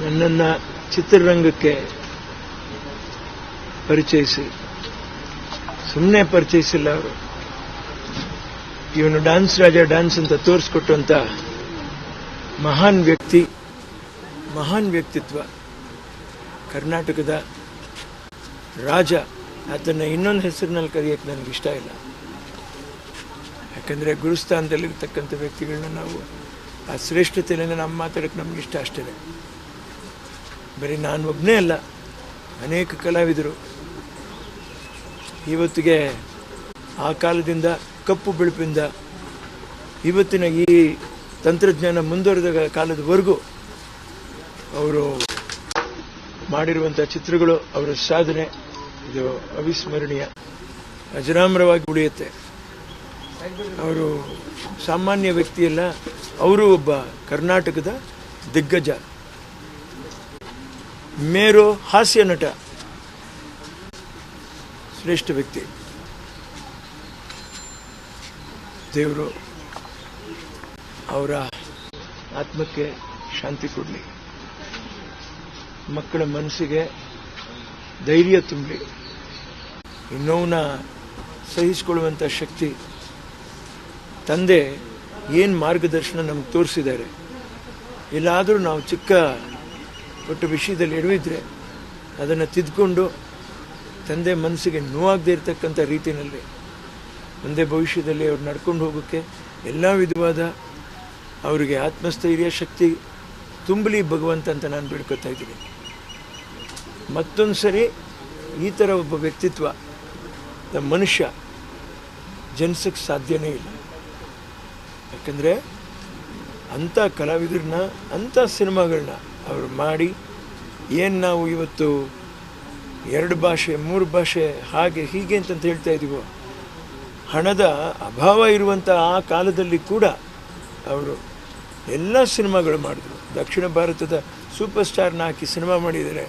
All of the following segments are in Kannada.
ನನ್ನನ್ನು ಚಿತ್ರರಂಗಕ್ಕೆ ಪರಿಚಯಿಸಿ, ಸುಮ್ಮನೆ ಪರಿಚಯಿಸಿಲ್ಲ ಅವರು, ಇವನು ಡ್ಯಾನ್ಸ್ ರಾಜ ಡ್ಯಾನ್ಸ್ ಅಂತ ತೋರಿಸ್ಕೊಟ್ಟಂತ ಮಹಾನ್ ವ್ಯಕ್ತಿತ್ವ, ಕರ್ನಾಟಕದ ರಾಜ. ಅದನ್ನು ಇನ್ನೊಂದು ಹೆಸರಿನಲ್ಲಿ ಕರೆಯೋಕ್ಕೆ ನನಗಿಷ್ಟ ಇಲ್ಲ. ಯಾಕಂದರೆ ಗುರುಸ್ಥಾನದಲ್ಲಿರ್ತಕ್ಕಂಥ ವ್ಯಕ್ತಿಗಳನ್ನ ನಾವು ಆ ಶ್ರೇಷ್ಠತೆಯನ್ನು ನಮ್ಮ ಮಾತಾಡೋಕ್ಕೆ ನಮಗಿಷ್ಟ ಅಷ್ಟೇ. ಬರೀ ನಾನು ಒಬ್ಬನೇ ಅಲ್ಲ, ಅನೇಕ ಕಲಾವಿದರು ಇವತ್ತಿಗೆ ಆ ಕಾಲದಿಂದ ಕಪ್ಪು ಬಿಳುಪಿಂದ ಇವತ್ತಿನ ಈ ತಂತ್ರಜ್ಞಾನ ಮುಂದುವರೆದ ಕಾಲದವರೆಗೂ ಅವರು ಮಾಡಿರುವಂಥ ಚಿತ್ರಗಳು, ಅವರ ಸಾಧನೆ ಇದು ಅವಿಸ್ಮರಣೀಯ, ಅಜರಾಮರವಾಗಿ ಉಳಿಯುತ್ತೆ. ಅವರು ಸಾಮಾನ್ಯ ವ್ಯಕ್ತಿಯಲ್ಲ, ಅವರು ಒಬ್ಬ ಕರ್ನಾಟಕದ ದಿಗ್ಗಜ, ಮೇರು ಹಾಸ್ಯ ನಟ, ಶ್ರೇಷ್ಠ ವ್ಯಕ್ತಿ. ದೇವರು ಅವರ ಆತ್ಮಕ್ಕೆ ಶಾಂತಿ ಕೊಡಲಿ, ಮಕ್ಕಳ ಮನಸ್ಸಿಗೆ ಧೈರ್ಯ ತುಂಬಲಿ, ಈ ನೋವನ್ನ ಸಹಿಸಿಕೊಳ್ಳುವಂಥ ಶಕ್ತಿ. ತಂದೆ ಏನು ಮಾರ್ಗದರ್ಶನ ನಮ್ಗೆ ತೋರಿಸಿದ್ದಾರೆ. ಎಲ್ಲಾದರೂ ನಾವು ಚಿಕ್ಕ ಪುಟ್ಟ ವಿಷಯದಲ್ಲಿ ಎಡವಿದ್ರೆ ಅದನ್ನು ತಿದ್ದುಕೊಂಡು ತಂದೆ ಮನಸ್ಸಿಗೆ ನೋವಾಗದೇ ಇರತಕ್ಕಂಥ ರೀತಿಯಲ್ಲಿ ಮುಂದೆ ಭವಿಷ್ಯದಲ್ಲಿ ಅವ್ರು ನಡ್ಕೊಂಡು ಹೋಗೋಕ್ಕೆ ಎಲ್ಲ ವಿಧವಾದ ಅವರಿಗೆ ಆತ್ಮಸ್ಥೈರ್ಯ ಶಕ್ತಿ ತುಂಬಲಿ ಭಗವಂತ ಅಂತ ನಾನು ಬೇಡ್ಕೊತಾ ಇದ್ದೀನಿ. ಮತ್ತೊಂದು ಸರಿ ಈ ಥರ ಒಬ್ಬ ವ್ಯಕ್ತಿತ್ವ ಮನುಷ್ಯ ಜನಿಸಕ್ಕೆ ಸಾಧ್ಯನೇ ಇಲ್ಲ. ಯಾಕಂದರೆ ಅಂಥ ಕಲಾವಿದರನ್ನ, ಅಂಥ ಸಿನಿಮಾಗಳನ್ನ ಅವರು ಮಾಡಿ ಏನು ನಾವು ಇವತ್ತು 2 ಭಾಷೆ 3 ಭಾಷೆ ಹಾಗೆ ಹೀಗೆ ಅಂತಂತ ಹೇಳ್ತಾ ಇದ್ದೀವೋ, ಹಣದ ಅಭಾವ ಇರುವಂಥ ಆ ಕಾಲದಲ್ಲಿ ಕೂಡ ಅವರು ಎಲ್ಲ ಸಿನಿಮಾಗಳು ಮಾಡಿದ್ರು. ದಕ್ಷಿಣ ಭಾರತದ ಸೂಪರ್ ಸ್ಟಾರ್ನ ಹಾಕಿ ಸಿನಿಮಾ ಮಾಡಿದ್ದಾರೆ.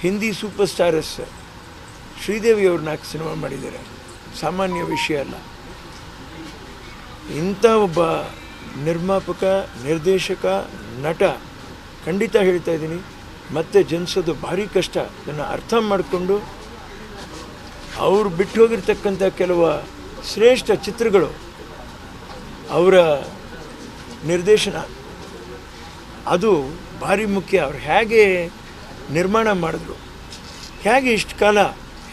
ಹಿಂದಿ ಸೂಪರ್ ಸ್ಟಾರಸ್ ಶ್ರೀದೇವಿ ಅವ್ರನ್ನ ಹಾಕಿ ಸಿನಿಮಾ ಮಾಡಿದ್ದಾರೆ. ಸಾಮಾನ್ಯ ವಿಷಯ ಅಲ್ಲ. ಇಂಥ ಒಬ್ಬ ನಿರ್ಮಾಪಕ, ನಿರ್ದೇಶಕ, ನಟ ಖಂಡಿತ ಹೇಳ್ತಾ ಇದ್ದೀನಿ, ಮತ್ತೆ ಜನಿಸೋದು ಭಾರಿ ಕಷ್ಟ. ಅದನ್ನು ಅರ್ಥ ಮಾಡಿಕೊಂಡು ಅವರು ಬಿಟ್ಟು ಹೋಗಿರ್ತಕ್ಕಂಥ ಕೆಲವು ಶ್ರೇಷ್ಠ ಚಿತ್ರಗಳು, ಅವರ ನಿರ್ದೇಶನ ಅದು ಭಾರಿ ಮುಖ್ಯ. ಅವ್ರು ಹೇಗೆ ನಿರ್ಮಾಣ ಮಾಡಿದ್ರು, ಹೇಗೆ ಇಷ್ಟು ಕಾಲ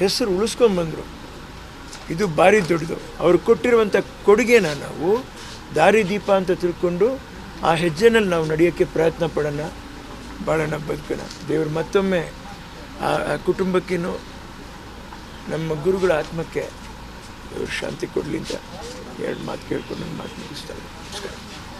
ಹೆಸರು ಉಳಿಸ್ಕೊಂಡ್ಬಂದರು, ಇದು ಭಾರಿ ದೊಡ್ಡದು. ಅವ್ರು ಕೊಟ್ಟಿರುವಂಥ ಕೊಡುಗೆನ ನಾವು ದಾರಿದೀಪ ಅಂತ ತಿಳ್ಕೊಂಡು ಆ ಹೆಜ್ಜೆನಲ್ಲಿ ನಾವು ನಡೆಯೋಕ್ಕೆ ಪ್ರಯತ್ನ ಪಡೋಣ, ಬಾಳೋಣ, ಬದುಕೋಣ. ದೇವರು ಮತ್ತೊಮ್ಮೆ ಆ ಕುಟುಂಬಕ್ಕೇನು ನಮ್ಮ ಗುರುಗಳ ಆತ್ಮಕ್ಕೆ ದೇವರು ಶಾಂತಿ ಕೊಡಲಿ ಅಂತ 2 ಮಾತು ಕೇಳ್ಕೊಂಡು ನನ್ನ ಮಾತು ಮುಗಿಸ್ತಾರೆ. ನಮಸ್ಕಾರ.